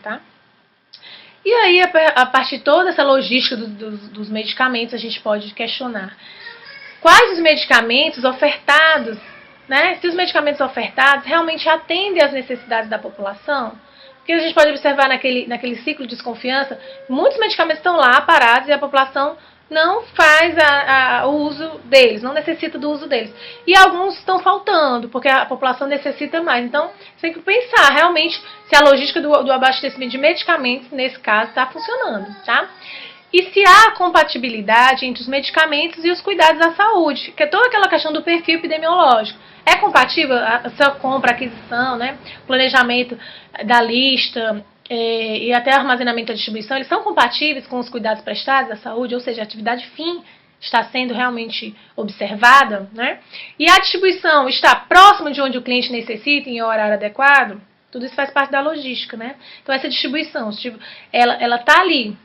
tá? E aí, a partir de toda essa logística dos medicamentos, a gente pode questionar quais os medicamentos ofertados, né? Se os medicamentos ofertados realmente atendem às necessidades da população. Porque a gente pode observar naquele ciclo de desconfiança, muitos medicamentos estão lá parados e a população não faz o uso deles, não necessita do uso deles. E alguns estão faltando, porque a população necessita mais. Então, você tem que pensar realmente se a logística do abastecimento de medicamentos, nesse caso, está funcionando, tá? E se há compatibilidade entre os medicamentos e os cuidados à saúde, que é toda aquela questão do perfil epidemiológico. É compatível a sua compra, aquisição, né, planejamento da lista e até armazenamento e distribuição, eles são compatíveis com os cuidados prestados à saúde, ou seja, a atividade fim está sendo realmente observada, né? E a distribuição está próxima de onde o cliente necessita em horário adequado, tudo isso faz parte da logística, né? Então essa distribuição, ela está ali,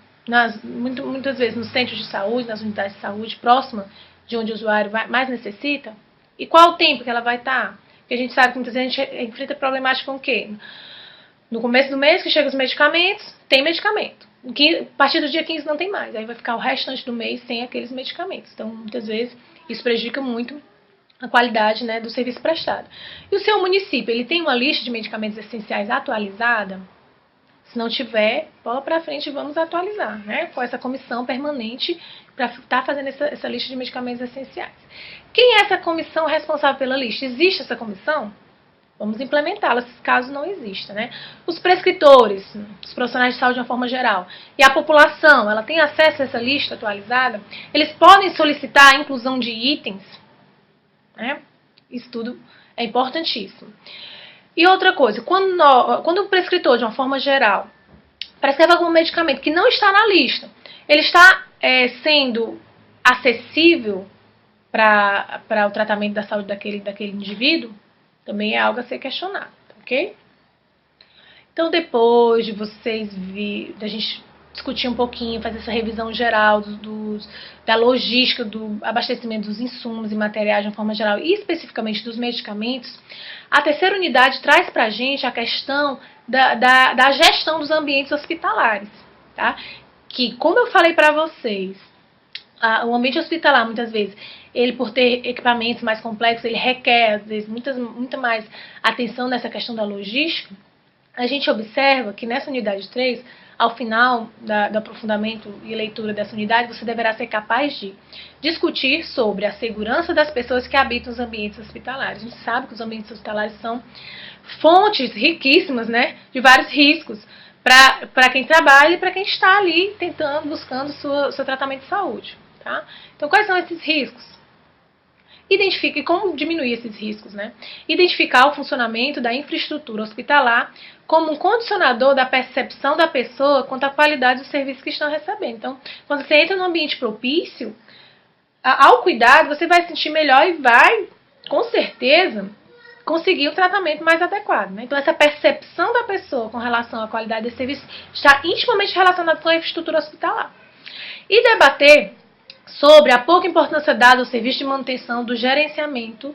muitas vezes nos centros de saúde, nas unidades de saúde, próxima de onde o usuário mais necessita. E qual o tempo que ela vai estar? Porque a gente sabe que muitas vezes a gente enfrenta problemática com o quê? No começo do mês que chegam os medicamentos, tem medicamento. A partir do dia 15 não tem mais. Aí vai ficar o restante do mês sem aqueles medicamentos. Então, muitas vezes, isso prejudica muito a qualidade, né, do serviço prestado. E o seu município, ele tem uma lista de medicamentos essenciais atualizada? Se não tiver, bola para frente e vamos atualizar, né? Com essa comissão permanente para estar fazendo essa lista de medicamentos essenciais. Quem é essa comissão responsável pela lista? Existe essa comissão? Vamos implementá-la, se caso não exista, né? Os prescritores, os profissionais de saúde de uma forma geral, e a população, ela tem acesso a essa lista atualizada? Eles podem solicitar a inclusão de itens, né? Isso tudo é importantíssimo. E outra coisa, quando o prescritor, de uma forma geral, prescreve algum medicamento que não está na lista, ele está sendo acessível para o tratamento da saúde daquele indivíduo? Também é algo a ser questionado, ok? Então, depois de da gente discutir um pouquinho, fazer essa revisão geral da logística do abastecimento dos insumos e materiais de uma forma geral, e especificamente dos medicamentos, a terceira unidade traz para a gente a questão da gestão dos ambientes hospitalares, tá? Que, como eu falei para vocês, o ambiente hospitalar, muitas vezes, ele por ter equipamentos mais complexos, ele requer, às vezes, muita mais atenção nessa questão da logística. A gente observa que nessa unidade 3, ao final do aprofundamento e leitura dessa unidade, você deverá ser capaz de discutir sobre a segurança das pessoas que habitam os ambientes hospitalares. A gente sabe que os ambientes hospitalares são fontes riquíssimas, né, de vários riscos para quem trabalha e para quem está ali buscando seu tratamento de saúde. Tá? Então, quais são esses riscos? Identifique como diminuir esses riscos, né? Identificar o funcionamento da infraestrutura hospitalar como um condicionador da percepção da pessoa quanto à qualidade do serviço que estão recebendo. Então, quando você entra num ambiente propício, ao cuidado, você vai se sentir melhor e vai, com certeza, conseguir o tratamento mais adequado, né? Então, essa percepção da pessoa com relação à qualidade desse serviço está intimamente relacionada com a infraestrutura hospitalar. E debater sobre a pouca importância dada ao serviço de manutenção do gerenciamento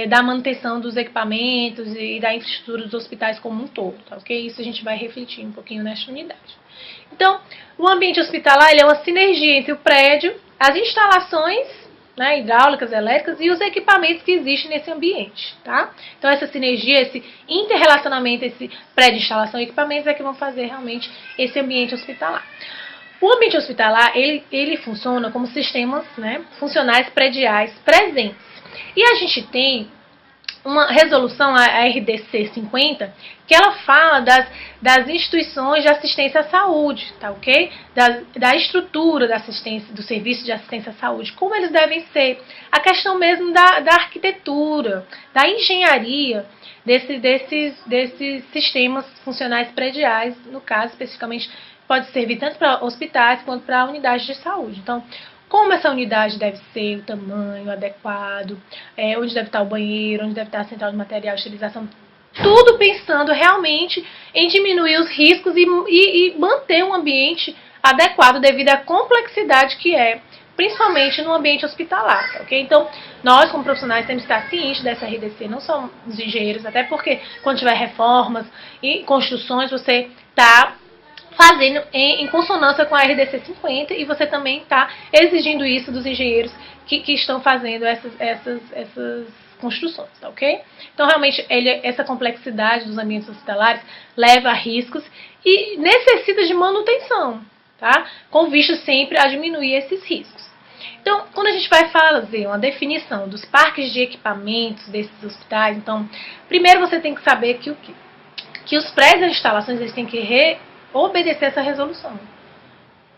da manutenção dos equipamentos e da infraestrutura dos hospitais como um todo, tá, ok? Isso a gente vai refletir um pouquinho nesta unidade. Então, o ambiente hospitalar ele é uma sinergia entre o prédio, as instalações, né, hidráulicas, elétricas e os equipamentos que existem nesse ambiente, tá? Então, essa sinergia, esse interrelacionamento, esse prédio, instalação e equipamentos é que vão fazer realmente esse ambiente hospitalar. O ambiente hospitalar, ele funciona como sistemas, né, funcionais prediais presentes. E a gente tem uma resolução, a RDC 50, que ela fala das instituições de assistência à saúde, tá, ok? Da estrutura da assistência, do serviço de assistência à saúde, como eles devem ser. A questão mesmo da arquitetura, da engenharia desses sistemas funcionais prediais, no caso, especificamente, pode servir tanto para hospitais quanto para unidades de saúde. Então, como essa unidade deve ser, o tamanho adequado, onde deve estar o banheiro, onde deve estar a central de material de utilização, tudo pensando realmente em diminuir os riscos e manter um ambiente adequado devido à complexidade que é principalmente no ambiente hospitalar, tá, ok? Então, nós como profissionais temos que estar cientes dessa RDC, não só os engenheiros, até porque quando tiver reformas e construções, você está fazendo em consonância com a RDC 50 e você também está exigindo isso dos engenheiros que estão fazendo essas construções, tá, ok? Então, realmente, essa complexidade dos ambientes hospitalares leva a riscos e necessita de manutenção, tá? Com vista sempre a diminuir esses riscos. Então, quando a gente vai fazer uma definição dos parques de equipamentos desses hospitais, então, primeiro você tem que saber que os prédios e instalações eles têm que obedecer essa resolução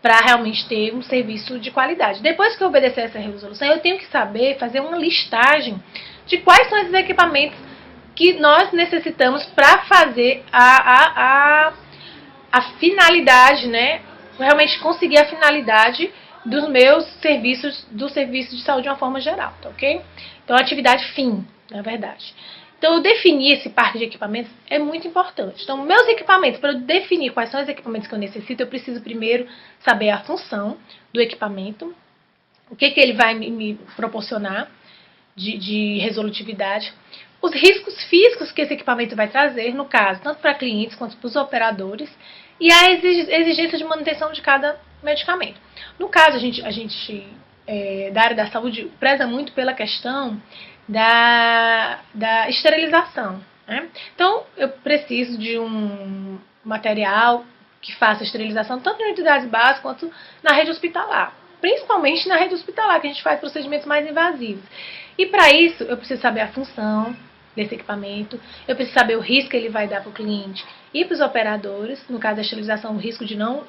para realmente ter um serviço de qualidade. Depois que eu obedecer essa resolução, eu tenho que saber fazer uma listagem de quais são esses equipamentos que nós necessitamos para fazer a finalidade, né? Realmente conseguir a finalidade dos meus serviços, do serviço de saúde de uma forma geral, tá, ok? Então, atividade fim, na verdade. Então, eu definir esse parque de equipamentos é muito importante. Então, meus equipamentos, para eu definir quais são os equipamentos que eu necessito, eu preciso primeiro saber a função do equipamento, o que ele vai me proporcionar de resolutividade, os riscos físicos que esse equipamento vai trazer, no caso, tanto para clientes quanto para os operadores, e a exigência de manutenção de cada medicamento. No caso, a gente da área da saúde preza muito pela questão da esterilização, né? Então, eu preciso de um material que faça a esterilização tanto em unidades básicas quanto na rede hospitalar. Principalmente na rede hospitalar, que a gente faz procedimentos mais invasivos. E para isso, eu preciso saber a função desse equipamento, eu preciso saber o risco que ele vai dar para o cliente e para os operadores, no caso da esterilização, o risco de não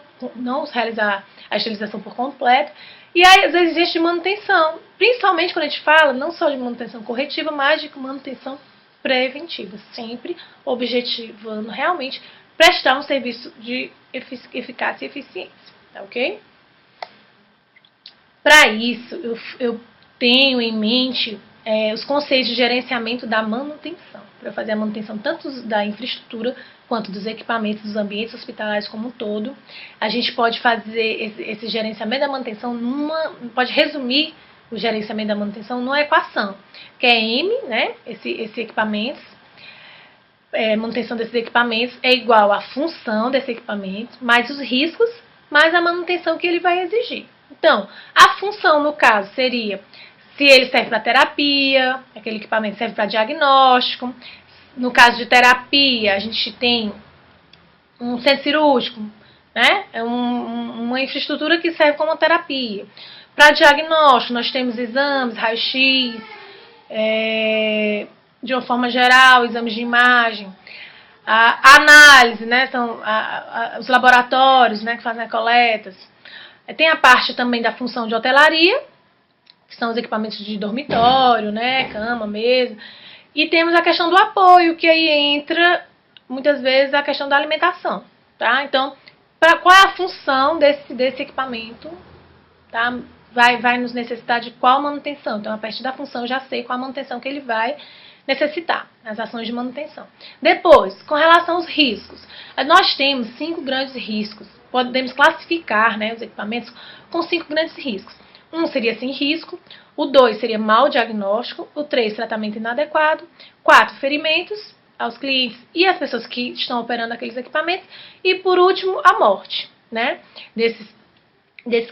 realizar a esterilização por completo, e as exigências de manutenção, principalmente quando a gente fala não só de manutenção corretiva, mas de manutenção preventiva, sempre objetivando realmente prestar um serviço de eficácia e eficiência, tá, ok? Para isso, eu tenho em mente os conceitos de gerenciamento da manutenção, para eu fazer a manutenção tanto da infraestrutura quanto dos equipamentos dos ambientes hospitalares como um todo. A gente pode fazer esse gerenciamento da manutenção pode resumir o gerenciamento da manutenção numa equação, que é M, né, esse equipamentos, manutenção desses equipamentos é igual à função desse equipamento, mais os riscos, mais a manutenção que ele vai exigir. Então, a função, no caso, seria se ele serve para terapia, aquele equipamento serve para diagnóstico. No caso de terapia, a gente tem um centro cirúrgico, né? É uma infraestrutura que serve como terapia. Para diagnóstico, nós temos exames, raio-x, de uma forma geral, exames de imagem. A análise, né? São os laboratórios, né, que fazem as coletas. Tem a parte também da função de hotelaria, que são os equipamentos de dormitório, né, cama, mesa. E temos a questão do apoio, que aí entra, muitas vezes, a questão da alimentação, tá? Então, qual é a função desse equipamento, tá? Vai nos necessitar de qual manutenção. Então, a partir da função, eu já sei qual a manutenção que ele vai necessitar, as ações de manutenção. Depois, com relação aos riscos, nós temos 5 grandes riscos. Podemos classificar, né, os equipamentos com 5 grandes riscos. 1 seria sem risco, o 2 seria mau diagnóstico, o 3 tratamento inadequado, 4 ferimentos aos clientes e às pessoas que estão operando aqueles equipamentos e por último a morte, né, desses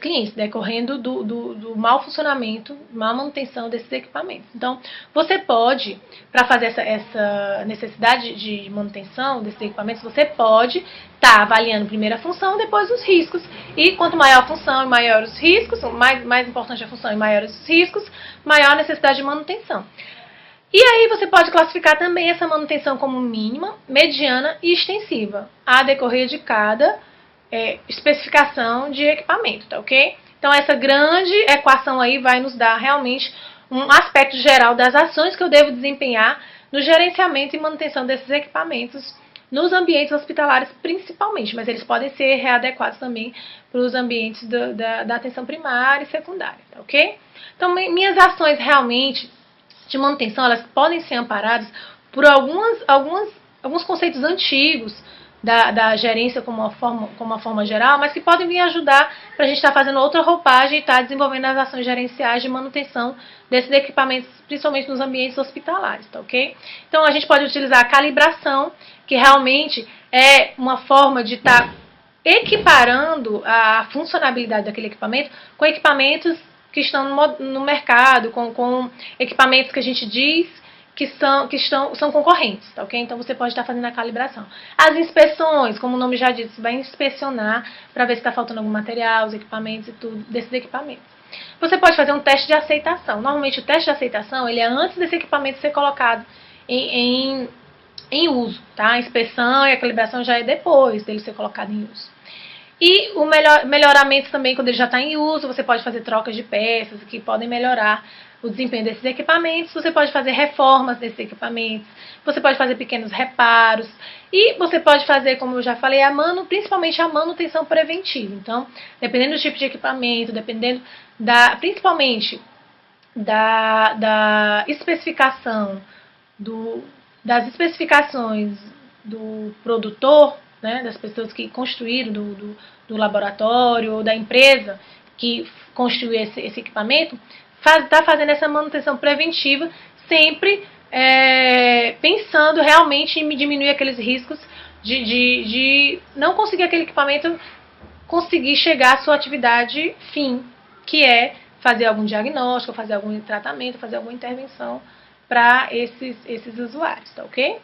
clientes, decorrendo do mau funcionamento, má manutenção desses equipamentos. Então, você pode, para fazer essa necessidade de manutenção desses equipamentos, você pode estar avaliando primeiro a função, depois os riscos. E quanto maior a função e maior os riscos, mais importante a função e maiores os riscos, maior a necessidade de manutenção. E aí você pode classificar também essa manutenção como mínima, mediana e extensiva, a decorrer de cada especificação de equipamento, tá, ok? Então, essa grande equação aí vai nos dar realmente um aspecto geral das ações que eu devo desempenhar no gerenciamento e manutenção desses equipamentos nos ambientes hospitalares principalmente, mas eles podem ser readequados também para os ambientes da atenção primária e secundária, tá, ok? Então, minhas ações realmente de manutenção, elas podem ser amparadas por alguns conceitos antigos da gerência como uma forma geral, mas que podem vir ajudar para a gente estar fazendo outra roupagem e estar desenvolvendo as ações gerenciais de manutenção desses equipamentos, principalmente nos ambientes hospitalares, tá ok? Então a gente pode utilizar a calibração, que realmente é uma forma de estar equiparando a funcionalidade daquele equipamento com equipamentos que estão no mercado, com equipamentos que a gente diz são concorrentes, tá ok? Então você pode estar fazendo a calibração. As inspeções, como o nome já diz, você vai inspecionar para ver se está faltando algum material, os equipamentos e tudo desses equipamentos. Você pode fazer um teste de aceitação. Normalmente o teste de aceitação ele é antes desse equipamento ser colocado em uso, tá? A inspeção e a calibração já é depois dele ser colocado em uso. E o melhoramento também, quando ele já está em uso, você pode fazer trocas de peças que podem melhorar o desempenho desses equipamentos, você pode fazer reformas desses equipamentos, você pode fazer pequenos reparos e você pode fazer, como eu já falei, principalmente a manutenção preventiva. Então, dependendo do tipo de equipamento, dependendo principalmente da especificação, das especificações do produtor, né, das pessoas que construíram do laboratório ou da empresa que construiu esse equipamento, está fazendo essa manutenção preventiva, sempre pensando realmente em diminuir aqueles riscos de não conseguir aquele equipamento conseguir chegar à sua atividade fim, que é fazer algum diagnóstico, fazer algum tratamento, fazer alguma intervenção para esses usuários, tá ok?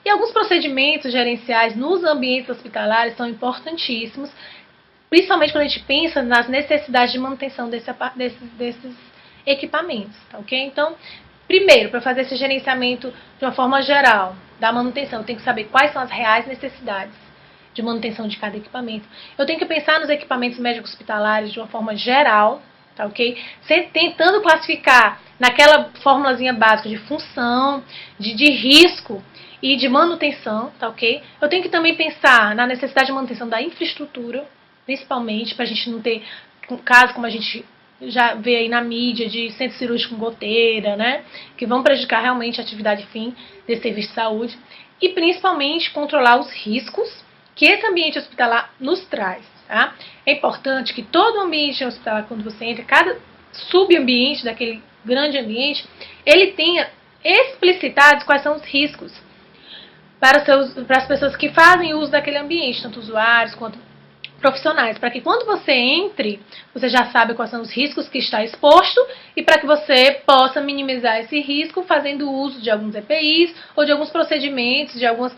E alguns procedimentos gerenciais nos ambientes hospitalares são importantíssimos, principalmente quando a gente pensa nas necessidades de manutenção desses equipamentos, tá ok? Então, primeiro, para fazer esse gerenciamento de uma forma geral da manutenção, eu tenho que saber quais são as reais necessidades de manutenção de cada equipamento. Eu tenho que pensar nos equipamentos médicos hospitalares de uma forma geral, tá ok? Tentando classificar naquela formulazinha básica de função, de risco e de manutenção, tá ok? Eu tenho que também pensar na necessidade de manutenção da infraestrutura, principalmente para a gente não ter casos como a gente já vê aí na mídia de centro cirúrgico com goteira, né? Que vão prejudicar realmente a atividade fim desse serviço de saúde. E principalmente controlar os riscos que esse ambiente hospitalar nos traz, tá? É importante que todo ambiente hospitalar, quando você entra, cada subambiente daquele grande ambiente, ele tenha explicitados quais são os riscos para as pessoas que fazem uso daquele ambiente, tanto usuários quanto profissionais, para que quando você entre, você já sabe quais são os riscos que está exposto e para que você possa minimizar esse risco fazendo uso de alguns EPIs ou de alguns procedimentos, de algumas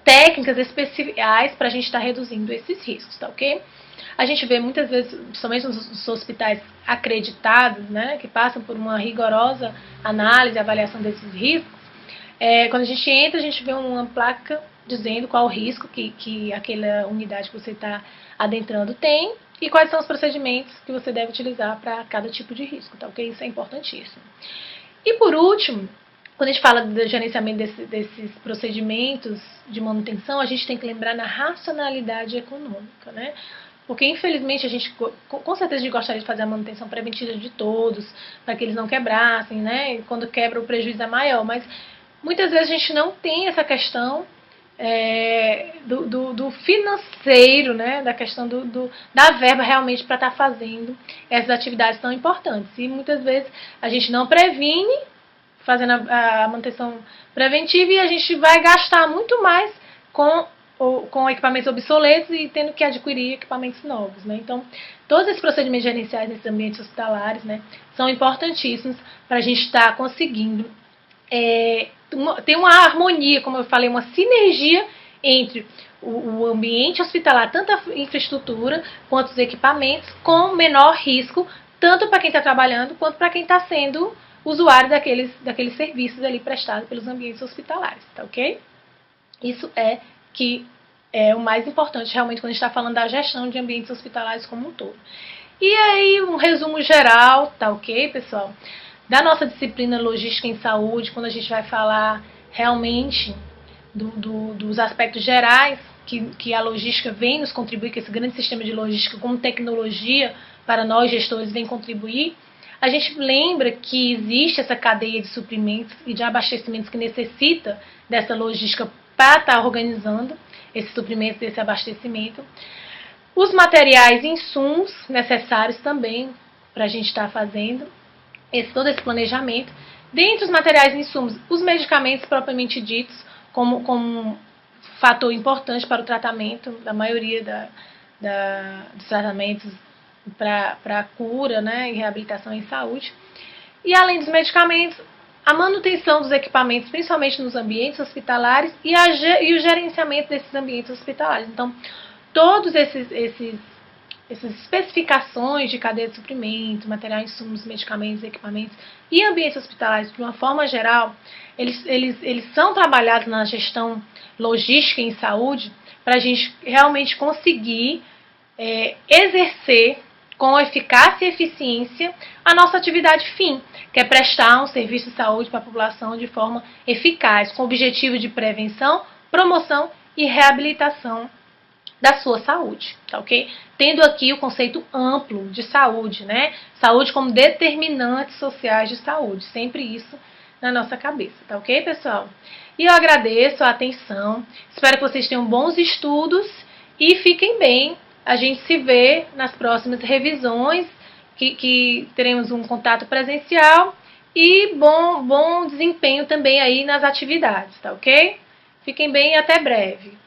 técnicas especiais para a gente estar reduzindo esses riscos, tá ok? A gente vê muitas vezes, principalmente nos hospitais acreditados, né, que passam por uma rigorosa análise e avaliação desses riscos, quando a gente entra, a gente vê uma placa dizendo qual o risco que aquela unidade que você está adentrando tem e quais são os procedimentos que você deve utilizar para cada tipo de risco, tá ok? Isso é importantíssimo. E por último, quando a gente fala do gerenciamento desses procedimentos de manutenção, a gente tem que lembrar na racionalidade econômica, né? Porque, infelizmente, com certeza a gente gostaria de fazer a manutenção preventiva de todos, para que eles não quebrassem, né? E quando quebra, o prejuízo é maior. Mas, muitas vezes, a gente não tem essa questão do financeiro, né? Da questão da verba realmente para estar fazendo essas atividades tão importantes. E, muitas vezes, a gente não previne fazendo a manutenção preventiva e a gente vai gastar muito mais com equipamentos obsoletos e tendo que adquirir equipamentos novos, né? Então, todos esses procedimentos gerenciais nesses ambientes hospitalares, né, são importantíssimos para a gente estar conseguindo ter uma harmonia, como eu falei, uma sinergia entre o ambiente hospitalar, tanto a infraestrutura quanto os equipamentos, com menor risco, tanto para quem está trabalhando quanto para quem está sendo usuário daqueles serviços ali prestados pelos ambientes hospitalares, tá ok? Isso que é o mais importante realmente quando a gente está falando da gestão de ambientes hospitalares como um todo. E aí, um resumo geral, tá ok, pessoal? Da nossa disciplina Logística em Saúde, quando a gente vai falar realmente dos aspectos gerais que a logística vem nos contribuir, que esse grande sistema de logística como tecnologia para nós gestores vem contribuir, a gente lembra que existe essa cadeia de suprimentos e de abastecimentos que necessita dessa logística para estar organizando esse suprimento, desse abastecimento. Os materiais e insumos necessários também para a gente estar fazendo todo esse planejamento. Dentre os materiais e insumos, os medicamentos propriamente ditos, como um fator importante para o tratamento da maioria dos tratamentos para cura, né, e reabilitação em saúde. E além dos medicamentos, a manutenção dos equipamentos, principalmente nos ambientes hospitalares, e o gerenciamento desses ambientes hospitalares. Então, todos essas especificações de cadeia de suprimento, material, insumos, medicamentos, equipamentos e ambientes hospitalares, de uma forma geral, eles são trabalhados na gestão logística em saúde para a gente realmente conseguir exercer com eficácia e eficiência a nossa atividade fim, que é prestar um serviço de saúde para a população de forma eficaz, com o objetivo de prevenção, promoção e reabilitação da sua saúde, tá ok? Tendo aqui o conceito amplo de saúde, né? Saúde como determinantes sociais de saúde, sempre isso na nossa cabeça, tá ok, pessoal? E eu agradeço a atenção, espero que vocês tenham bons estudos e fiquem bem. A gente se vê nas próximas revisões, que teremos um contato presencial e bom desempenho também aí nas atividades, tá ok? Fiquem bem e até breve.